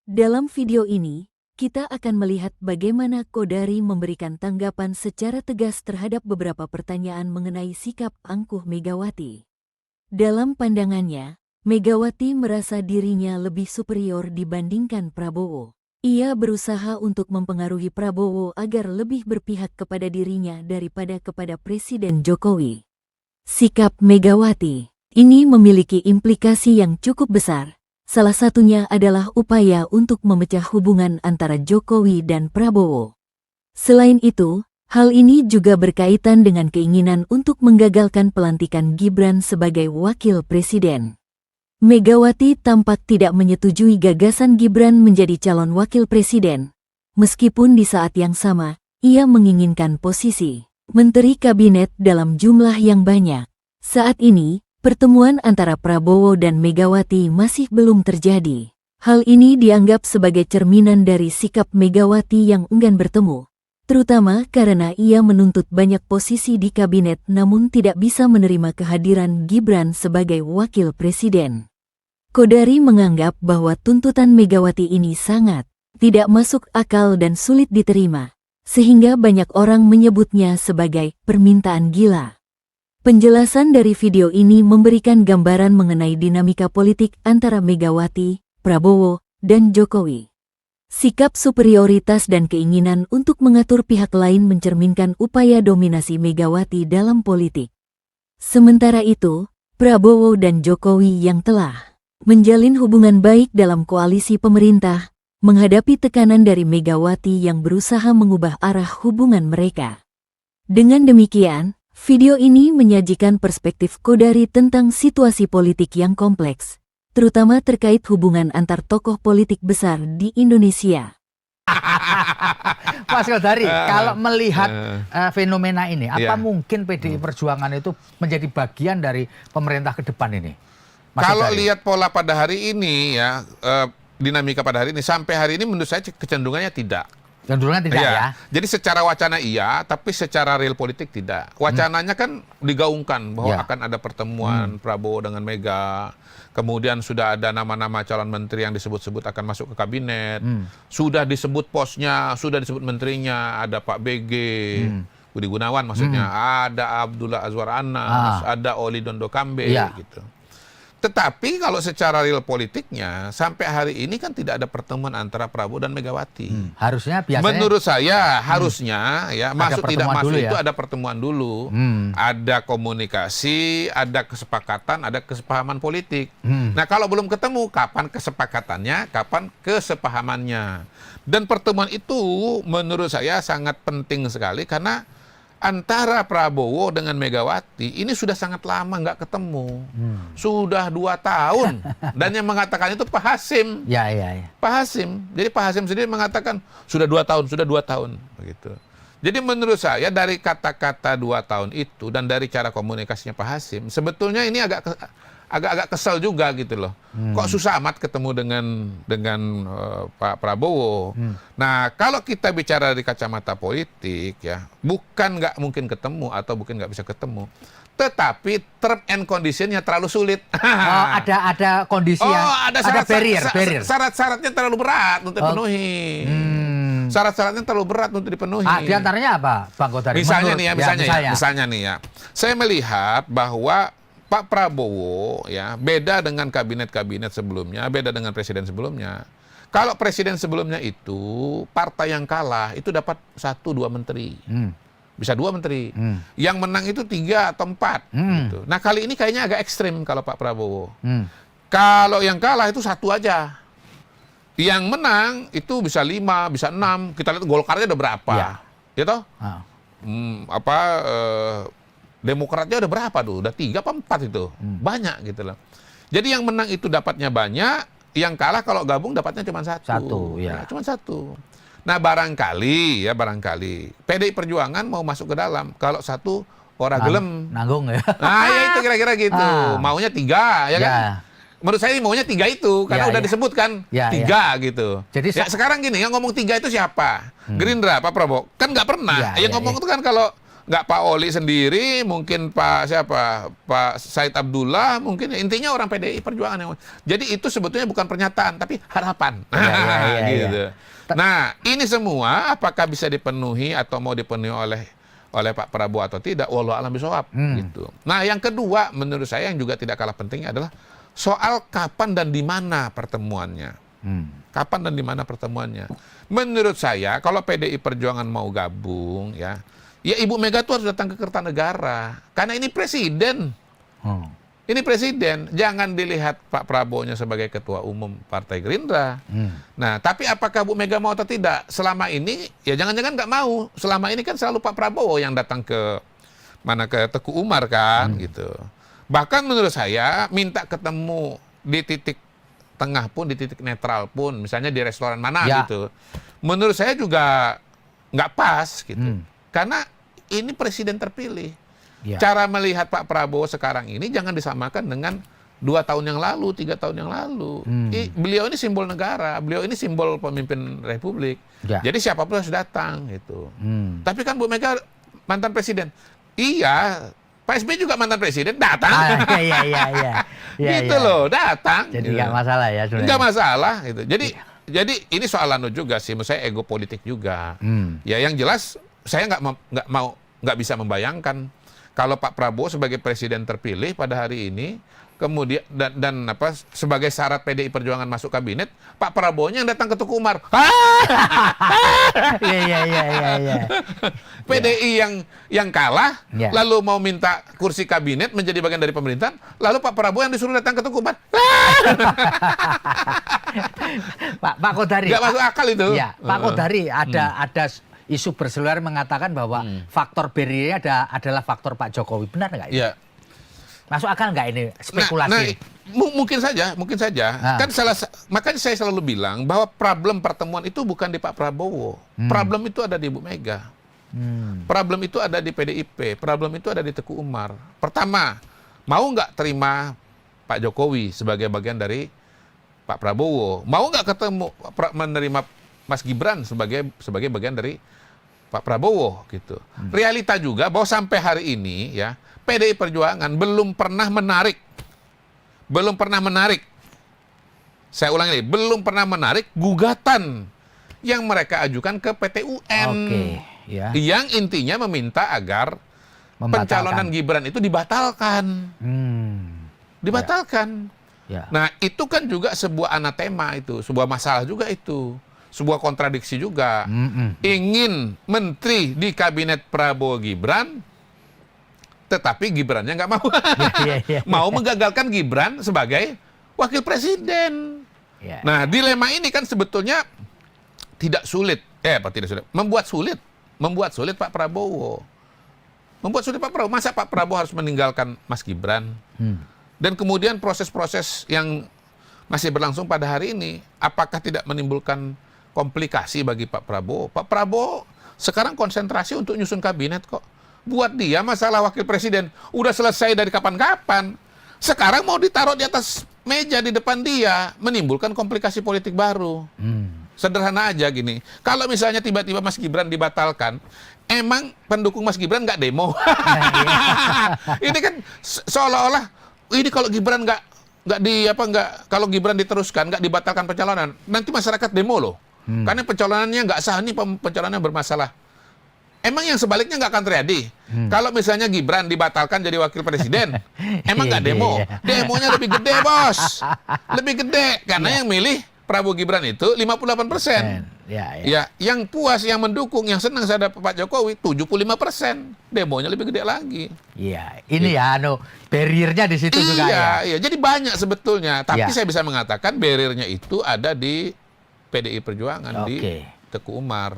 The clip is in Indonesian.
Dalam video ini, kita akan melihat bagaimana Kodari memberikan tanggapan secara tegas terhadap beberapa pertanyaan mengenai sikap angkuh Megawati. Dalam pandangannya, Megawati merasa dirinya lebih superior dibandingkan Prabowo. Ia berusaha untuk mempengaruhi Prabowo agar lebih berpihak kepada dirinya daripada kepada Presiden Jokowi. Sikap Megawati ini memiliki implikasi yang cukup besar. Salah satunya adalah upaya untuk memecah hubungan antara Jokowi dan Prabowo. Selain itu, hal ini juga berkaitan dengan keinginan untuk menggagalkan pelantikan Gibran sebagai wakil presiden. Megawati tampak tidak menyetujui gagasan Gibran menjadi calon wakil presiden. Meskipun di saat yang sama, ia menginginkan posisi menteri kabinet dalam jumlah yang banyak. Saat ini, pertemuan antara Prabowo dan Megawati masih belum terjadi. Hal ini dianggap sebagai cerminan dari sikap Megawati yang enggan bertemu, terutama karena ia menuntut banyak posisi di kabinet namun tidak bisa menerima kehadiran Gibran sebagai wakil presiden. Kodari menganggap bahwa tuntutan Megawati ini sangat tidak masuk akal dan sulit diterima, sehingga banyak orang menyebutnya sebagai permintaan gila. Penjelasan dari video ini memberikan gambaran mengenai dinamika politik antara Megawati, Prabowo, dan Jokowi. Sikap superioritas dan keinginan untuk mengatur pihak lain mencerminkan upaya dominasi Megawati dalam politik. Sementara itu, Prabowo dan Jokowi yang telah menjalin hubungan baik dalam koalisi pemerintah, menghadapi tekanan dari Megawati yang berusaha mengubah arah hubungan mereka. Dengan demikian, video ini menyajikan perspektif Kodari tentang situasi politik yang kompleks, terutama terkait hubungan antar tokoh politik besar di Indonesia. Mas Kodari, kalau melihat fenomena ini, apa mungkin PDI Perjuangan itu menjadi bagian dari pemerintah ke depan ini? Mas Kalau Kodari, lihat pola pada hari ini ya, dinamika pada hari ini, sampai hari ini menurut saya kecenderungannya tidak. cenderungnya tidak ya? Jadi secara wacana iya, tapi secara real politik tidak. Wacananya kan digaungkan bahwa akan ada pertemuan Prabowo dengan Mega. Kemudian sudah ada nama-nama calon menteri yang disebut-sebut akan masuk ke kabinet. Sudah disebut posnya, sudah disebut menterinya, ada Pak BG, Budi Gunawan maksudnya, ada Abdullah Azwar Anas, ada Oli Dondo Kambe gitu. Tetapi kalau secara real politiknya, sampai hari ini kan tidak ada pertemuan antara Prabowo dan Megawati. Harusnya biasanya... Menurut saya harusnya ya, masuk tidak masuk itu ada pertemuan dulu. Ada komunikasi, ada kesepakatan, ada kesepahaman politik. Nah kalau belum ketemu, kapan kesepakatannya, kapan kesepahamannya. Dan pertemuan itu menurut saya sangat penting sekali karena antara Prabowo dengan Megawati ini sudah sangat lama nggak ketemu, sudah 2 tahun, dan yang mengatakan itu Pak Hasim. Pak Hasim. Jadi Pak Hasim sendiri mengatakan sudah 2 tahun, sudah 2 tahun, begitu. Jadi menurut saya dari kata-kata 2 tahun itu dan dari cara komunikasinya Pak Hasim, sebetulnya ini agak kesel juga gitu loh. Kok susah amat ketemu dengan Pak Prabowo. Nah, kalau kita bicara dari kacamata politik ya, bukan nggak mungkin ketemu atau bukan nggak bisa ketemu, tetapi term and conditionnya terlalu sulit. Ada kondisi yang ada barrier. Syarat-syaratnya terlalu berat untuk dipenuhi. Syarat-syaratnya terlalu berat untuk dipenuhi. Di antaranya apa, Bang Kodari? Misalnya nih ya, saya melihat bahwa Pak Prabowo ya beda dengan kabinet-kabinet sebelumnya, beda dengan presiden sebelumnya. Kalau presiden sebelumnya itu partai yang kalah itu dapat 1-2 menteri, bisa 2 menteri. Yang menang itu 3 atau 4. Gitu. Nah kali ini kayaknya agak ekstrim kalau Pak Prabowo. Kalau yang kalah itu 1 aja. Yang menang itu bisa 5, bisa 6. Kita lihat Golkarnya udah berapa, gitu? Demokratnya udah berapa tuh? Udah 3 apa 4 itu. Banyak gitu loh. Jadi yang menang itu dapatnya banyak, yang kalah kalau gabung dapatnya cuma 1. Cuma 1. Nah barangkali PDI Perjuangan mau masuk ke dalam. Kalau 1 orang gelem. Nanggung ya? Nah ya itu kira-kira gitu. Maunya 3 ya kan? Menurut saya maunya 3 itu. Karena udah disebutkan 3 gitu. Jadi sekarang gini, yang ngomong 3 itu siapa? Gerindra, Pak Prabowo. Kan nggak pernah. Yang ngomong itu kan kalau nggak Pak Oli sendiri, mungkin Pak Said Abdullah, mungkin intinya orang PDI Perjuangan yang. Jadi itu sebetulnya bukan pernyataan tapi harapan. Gitu. Nah, ini semua apakah bisa dipenuhi atau mau dipenuhi oleh Pak Prabowo atau tidak? Wallahu a'lam bishawab gitu. Nah, yang kedua menurut saya yang juga tidak kalah pentingnya adalah soal kapan dan di mana pertemuannya. Kapan dan di mana pertemuannya? Menurut saya kalau PDI Perjuangan mau gabung ya Ibu Mega tuh harus datang ke Kertanegara. Karena ini presiden. Ini presiden. Jangan dilihat Pak Prabowo-nya sebagai ketua umum Partai Gerindra. Nah, tapi apakah Bu Mega mau atau tidak? Selama ini, ya jangan-jangan nggak mau. Selama ini kan selalu Pak Prabowo yang datang ke Teguh Umar kan, gitu. Bahkan menurut saya, minta ketemu di titik tengah pun, di titik netral pun, misalnya di restoran mana gitu. Menurut saya juga nggak pas gitu. Karena ini presiden terpilih. Cara melihat Pak Prabowo sekarang ini jangan disamakan dengan 2 tahun yang lalu, 3 tahun yang lalu. Beliau ini simbol negara, beliau ini simbol pemimpin republik. Jadi siapapun harus datang gitu. Tapi kan Bu Mega mantan presiden. Iya, Pak SBY juga mantan presiden, datang. Gitu loh, datang. Jadi nggak masalah ya sebenarnya. Nggak masalah gitu. Jadi ini soal juga sih, menurut saya ego politik juga. Ya yang jelas saya nggak bisa membayangkan kalau Pak Prabowo sebagai presiden terpilih pada hari ini, kemudian dan sebagai syarat PDI Perjuangan masuk kabinet, Pak Prabowo-nya yang datang ke Teguh Umar. PDI yang kalah, lalu mau minta kursi kabinet menjadi bagian dari pemerintahan, lalu Pak Prabowo yang disuruh datang ke Teguh Umar. Pak Kodari. Nggak masuk akal itu. Ya, Pak Kodari ada isu berseliweran mengatakan bahwa faktor barriernya adalah faktor Pak Jokowi. Benar nggak itu? Iya. Masuk akal nggak ini spekulasi? Mungkin saja. Kan makanya saya selalu bilang bahwa problem pertemuan itu bukan di Pak Prabowo. Problem itu ada di Ibu Mega. Problem itu ada di PDIP. Problem itu ada di Teguh Umar. Pertama, mau nggak terima Pak Jokowi sebagai bagian dari Pak Prabowo? Mau nggak menerima Mas Gibran sebagai bagian dari Pak Prabowo gitu. Realita juga bahwa sampai hari ini ya PDI Perjuangan belum pernah menarik. Saya ulangi lagi, belum pernah menarik gugatan yang mereka ajukan ke PT UN. Yang intinya meminta agar pencalonan Gibran itu dibatalkan. Dibatalkan. Nah, itu kan juga sebuah anatema itu, sebuah masalah juga itu. Sebuah kontradiksi juga. Ingin menteri di kabinet Prabowo Gibran, tetapi Gibrannya nggak mau. Mau menggagalkan Gibran sebagai wakil presiden. Nah, dilema ini kan sebetulnya tidak sulit. Membuat sulit Pak Prabowo. Masa Pak Prabowo harus meninggalkan Mas Gibran? Dan kemudian proses-proses yang masih berlangsung pada hari ini, apakah tidak menimbulkan komplikasi bagi Pak Prabowo? Pak Prabowo sekarang konsentrasi untuk nyusun kabinet kok. Buat dia masalah wakil presiden udah selesai dari kapan-kapan. Sekarang mau ditaruh di atas meja di depan dia, menimbulkan komplikasi politik baru. Sederhana aja gini. Kalau misalnya tiba-tiba Mas Gibran dibatalkan, emang pendukung Mas Gibran nggak demo? Ini kan seolah-olah ini kalau Gibran kalau Gibran diteruskan, nggak dibatalkan pencalonan, nanti masyarakat demo loh. Karena pencalonannya nggak sah, nih pencalonannya bermasalah. Emang yang sebaliknya nggak akan terjadi. Kalau misalnya Gibran dibatalkan jadi wakil presiden, emang nggak demo? Demonya lebih gede, bos. Lebih gede. Karena yang milih Prabowo Gibran itu 58%. Ya, yang puas, yang mendukung, yang senang terhadap Pak Jokowi 75%. Demonya lebih gede lagi. Iya, ini barriernya di situ juga ya. Iya, jadi banyak sebetulnya. Tapi saya bisa mengatakan barriernya itu ada di PDI Perjuangan, di Teguh Umar.